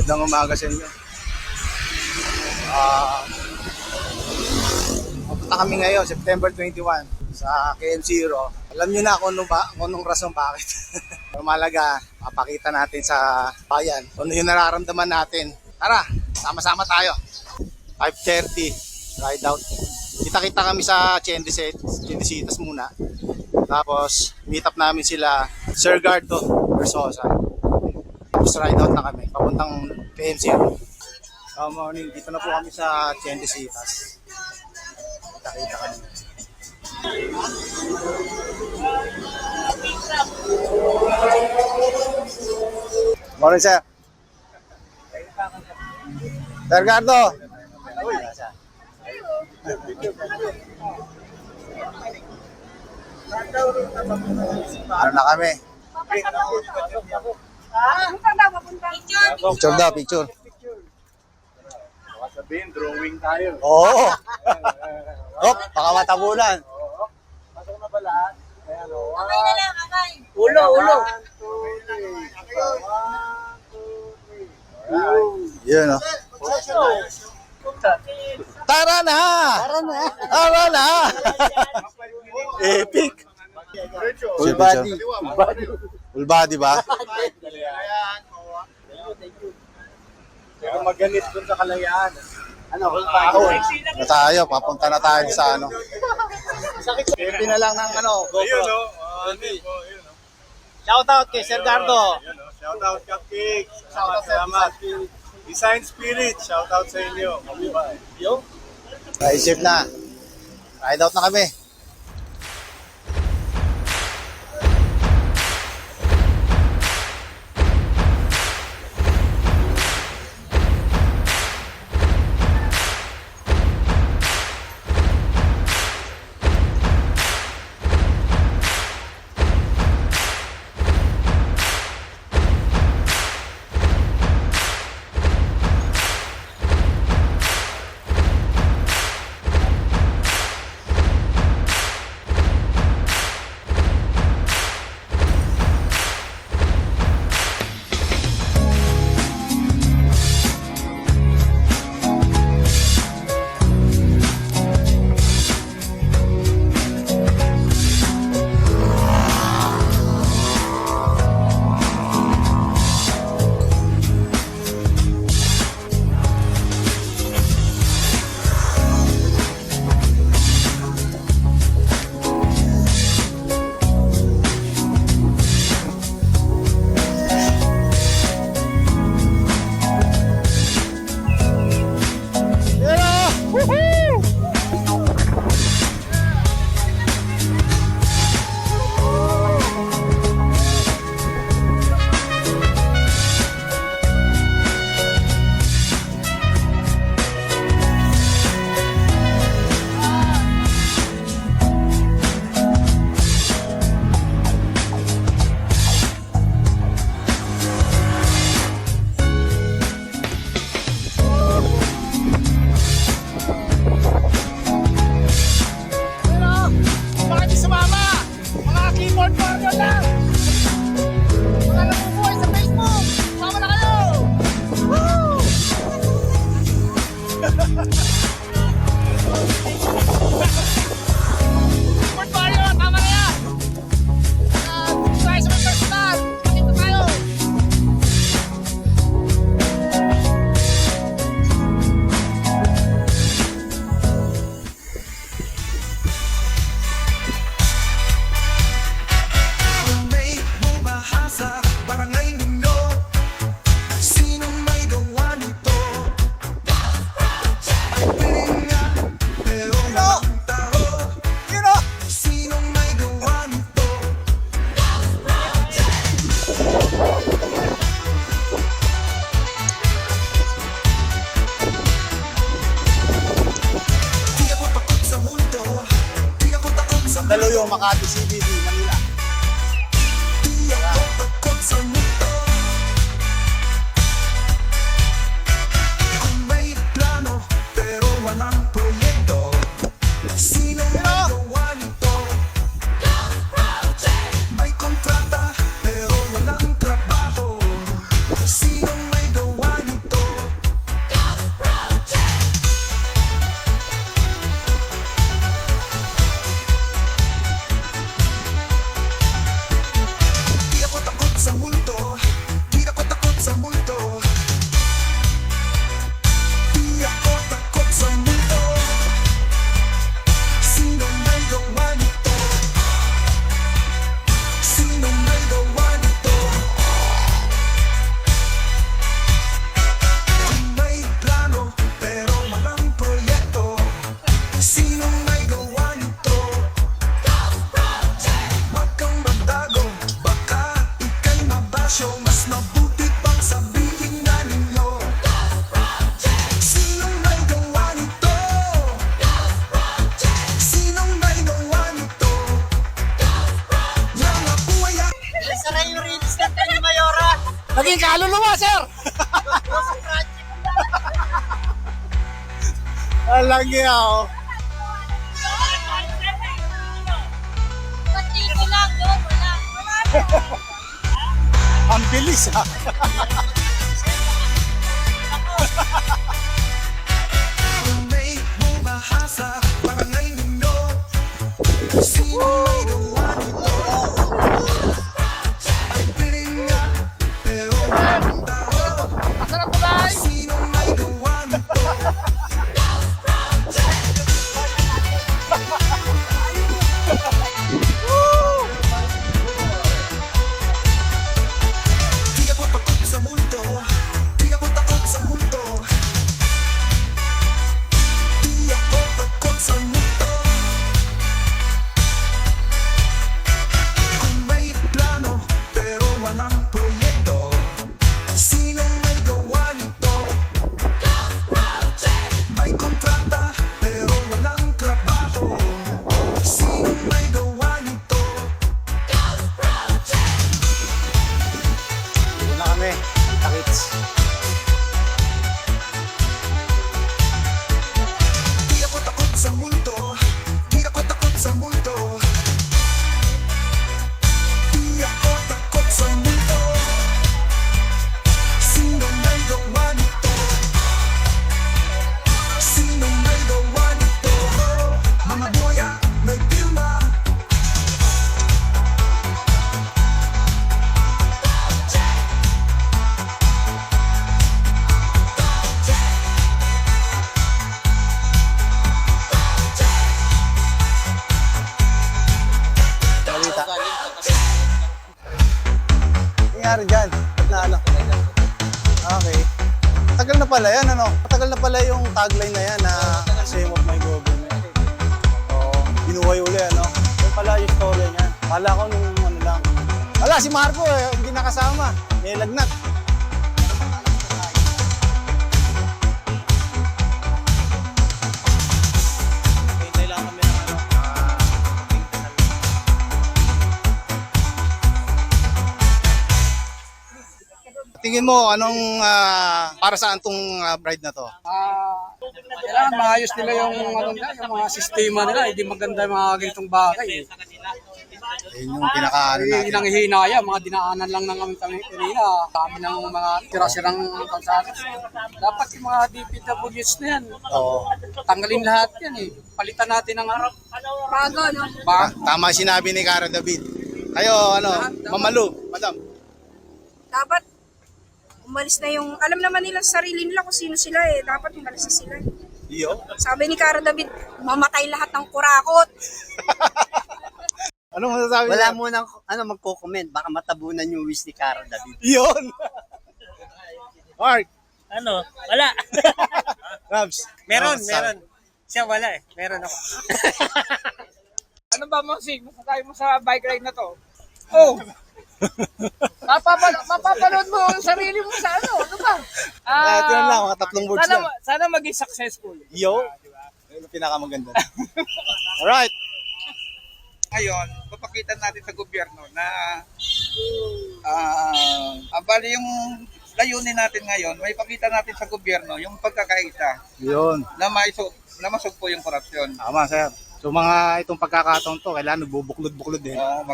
Magandang umaga sa inyo. Pupunta kami ngayon, September 21, sa KM0. Alam nyo na kung anong rason bakit. Malaga, papakita natin sa bayan kung ano yung nararamdaman natin. Tara, sama-sama tayo. 5:30, ride out. Kita-kita kami sa Chendesitas muna. Tapos, meet up namin sila Sir Gardo Versosa. Tapos ride out na kami, papuntang KM0. Morning, dito na po kami sa Chendesitas. Kita-kita kami. Morning, sir. Sir Gardo. Ano na kami? Picture daw, picture. Sabihin, drawing tayo. Oo. Baka matabunan. Pasok na ba lahat? Ayan, o. Kamay na lang, kamay. Ulo. 1, 2, 3. Yun, o. Tara na! Tara na! Epic! Full body. Full body ba? Pero maganit dun sa kalayaan. Ano? Na tayo, papunta na tayo sa ano. Epi na lang ng ano, GoPro. Ayun, o. Shoutout kay Sir Gardo. Shout out, Cupcakes. Salamat. Design Spirit. Shout out sa inyo. Naisip na. Ride out na kami. Daluyong Makati CBD, Manila. Sinong may gawa nito? espasyo, mas mabuti pang sabihin na ninyo. Sinong may gawa nito? Sinong may gawa nito? Mga buhay Naging kaluluwa, sir! Alang niya ako. Patino lang doon, wala. Ang bilis, ha? kung may bumahasa, parangal ninyo. Sinong may gawa nito? Ay piling nga, pero walang tao. Sinong may gawa nito? Di ako takot sa multo. Di ako takot sa multo. Di ako takot sa multo. Kung may plano pero walang proyekto, sinong may gawa nito? May kontrata pero walang trabaho, sinong may gawa nito? Doon na kami. Takits. Di ako takot sa multo. Di ako takot sa multo. Di ako takot sa multo. Sinong may gawa nito? Sinong may gawa nito? Mga boya, may pirma. Balita. Nangyari dyan? Ba't na ano? Okay. Tagal na pala yan, ano? Matagal na pala yung tagline na yan na Shame of my government. Oo. Binuhay uli, ano? Yung pala yung story niya. Kala ko nung ano lang. Wala, si Marco eh. Hindi nakasama. May lagnat. Hintay lang kami ng ano. Tingin mo, anong para saan tong bride na to? Kailangan maayos nila yung, ano nila, yung mga sistema nila. Hindi maganda yung mga ganitong bagay. Yun yung pinaka-ano natin. Hindi nang hinaya, mga dinaanan lang ng aming kanina. Kami ng mga tira-sirang kalsada. Dapat yung mga DPWs na yan, Oo. tanggalin lahat yan eh. Palitan natin ng ano. Bago, no? Tama sinabi ni Cara David. Kayo, ano, Mamalu, madam. Dapat umalis na yung, alam naman nila sa sarili nila kung sino sila eh. Dapat umalis na sila. Iyo. Sabi ni Cara David, mamatay lahat ng kurakot. Anong masasabi Wala niya? munang magko-comment, baka matabunan yung wish ni Cara David. Yun. Mark, Ano? Wala. Rabs. Meron, ano masasabi? meron. Siya wala eh. Meron ako. Ano ba, Monsig? Masasay mo sa bike ride na to? Oh! Mapapanood mo ang sarili mo sa ano? Ano ba? Ito na lang, mga tatlong words lang. Sana maging successful. Yo. Yun ang pinakamaganda. Alright. Ngayon, papakita natin sa gobyerno na bali yung layunin natin ngayon, may pakita natin sa gobyerno yung pagkakaisa Yun. na masugpo yung korupsyon. Tama, sir. So mga itong pagkakataon to, kailangan nagbubuklod-buklod din. Oo,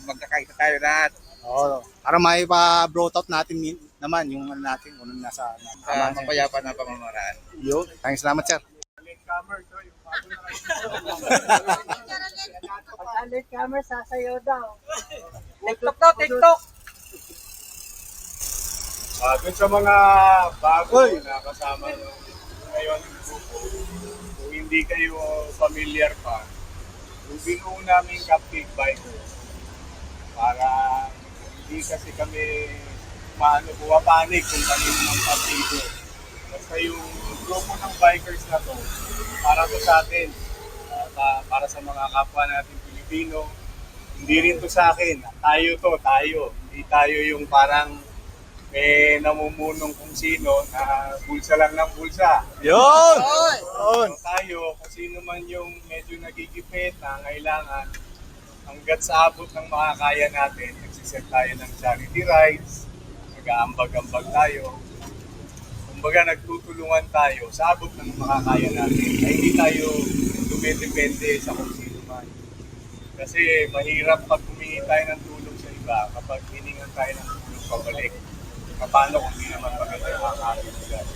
magkakaisa tayo lahat Oo. Para may pa-brought out natin naman yung ano natin, kung ano nasa sa mapayapa na pamamaraan. Yun. Thanks, salamat, sir. Alert camera, sasayaw daw. TikTok daw, TikTok! Dun sa mga bago na kasama nyo ngayon ng grupo, kung hindi kayo familiar pa, yung binuo namin Captive Bikers para hindi kasi kami bumapanik kung kanino ng partido. Basta yung grupo ng bikers na to, para to sa atin, para sa mga kapwa natin Pilipino, hindi rin to sa akin. Tayo to, tayo. Hindi tayo yung parang may namumunong kung sino na bulsa lang ng bulsa. Yun! So, tayo, kung sino man yung medyo nagigipit na kailangan, hanggat sa abot ng makakaya natin, nagsiset tayo ng charity rides, nag-aambag-ambag tayo. Kumbaga, nagtutulungan tayo sa abot ng makakaya natin. Ay hindi tayo dumidepende sa kung sino man. Kasi mahirap pag humingi tayo ng tulong sa iba kapag hiningan tayo ng tulong pabalik. Paano kung hindi naman maganda yung makakalimutan.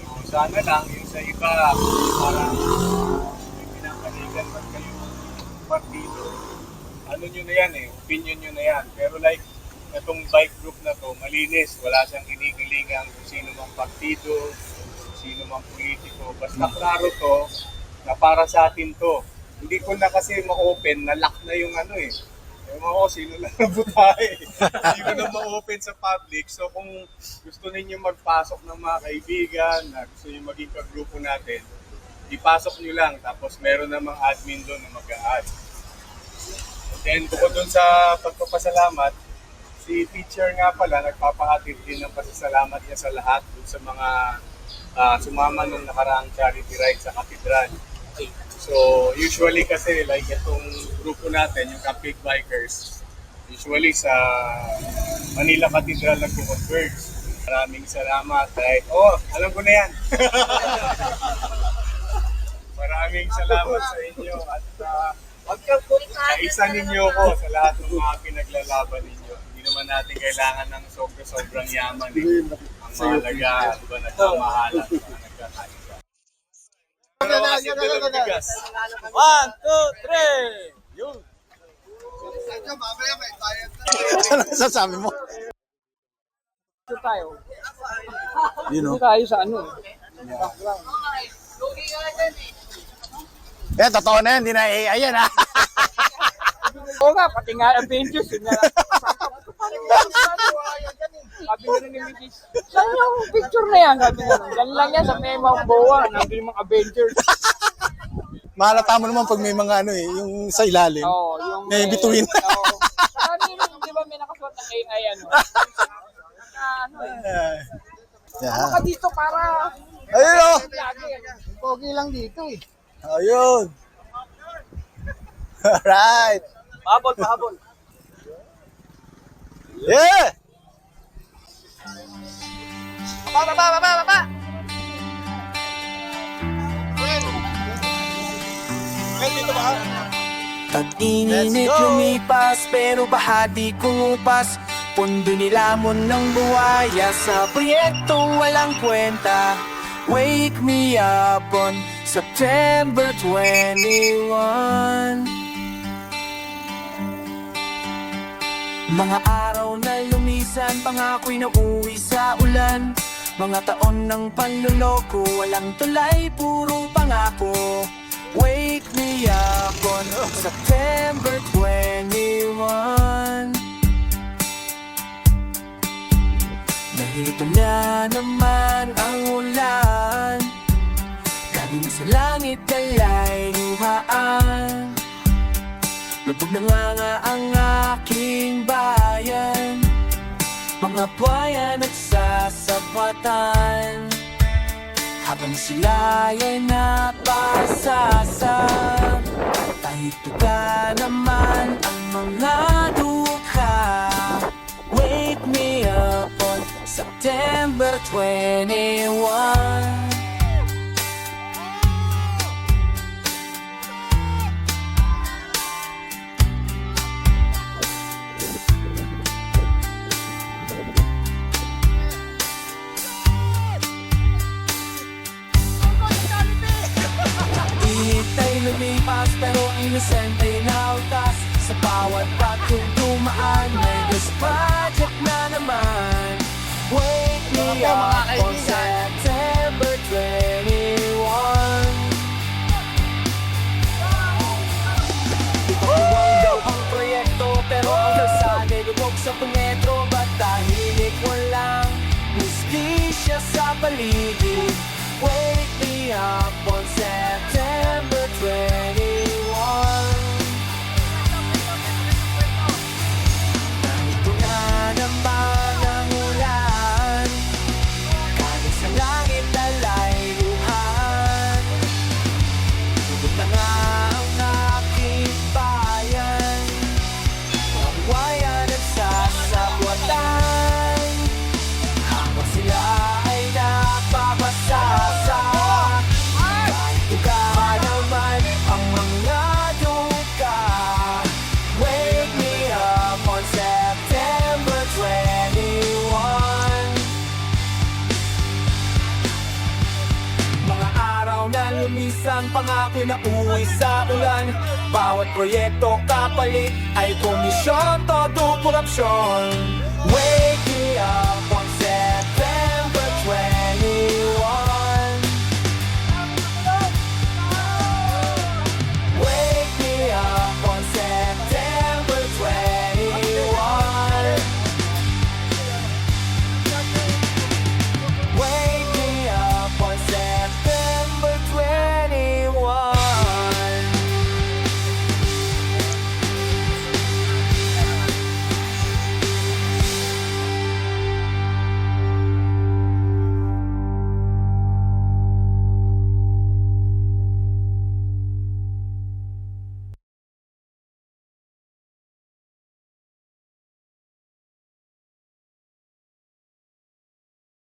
So sana lang yung sa iba, parang may pinapanigan man kayo partido. Ano nyo na yan opinion nyo na yan. Pero like, itong bike group na to, malinis. Wala siyang kinikilingan kung sino mang partido, kung sino mang politiko. Basta klaro to, na para sa atin to. Hindi ko na kasi ma-open, na-lock na yung Ewan ko, sino lang nabutahe. Hindi ko na ma-open sa public. So kung gusto ninyo magpasok ng mga kaibigan, na gusto niyo maging kagrupo natin, ipasok nyo lang. Tapos meron namang admin doon na mag-a-add. Then bukod doon sa pagpapasalamat, si teacher nga pala, nagpapahatid din ng pasasalamat niya sa lahat doon sa mga sumama nung nakaraang charity ride sa katedral. So, usually kasi like itong grupo natin, yung Capig Bikers, usually sa Manila Cathedral nagko-converge. Maraming salamat kahit, alam ko na yan. Maraming salamat sa inyo at kaisa ninyo ko sa lahat ng mga pinaglalaban ninyo. Hindi naman natin kailangan ng sobrang yaman. Ang mahalaga, diba, nagmamahalan, nagkakaisa. 1, 2, 3! Yun! Ano sasabi mo? Ito tayo. Yun Ito tayo sa ano. Yan, totoo na yan. Hindi na AI yan, ha? Oo nga, pati nga Avengers. Yun nga. Sabi nga ni Mrs. Saan yung picture na yan? Sabi nga, yan lang yan sa may mga boa. Nandun yung mga Avengers. Mahalata mo naman pag may mga yung sa ilalim. Oo, yung... May bituin. Oo. Di ba may nakasuot ng AI Yeah. Baka dito para... Ayun, oh! Pogi lang dito eh. Ayun! Alright! Pahabol. Yeah! Baba! Tag-init lumipas pero bahati kumupas. Pundo nilamon ng buhaya sa proyektong walang kwenta. Wake me up on September 21. Mga araw na lumisan, pangako'y nauwi sa ulan. Mga taon ng panluloko, walang tulay, puro pangako. Wake me up on September 21. Narito na naman ang ulan. Galing sa langit dalay luhaan. Lubog na nga ang aking bayan. Mga buhaya nagsasapatan habang sila ay napasasam. Tahitugan naman ang mga dukha. Wake me up on September 21. Lumipas pero inosente na utas. Sa bawat batong dumaan may ghost project na naman. Wake me up on September 21. Ipagawang daw ang proyekto pero ang kalsada lubog sa punetro. Ba't tahimik walang justisya sa paligid? Wake me up on September 21. Narito na Dahil minsan pangako na uwi sa ulan. Bawat proyekto kapalit ay komisyon, todo korupsyon. Wait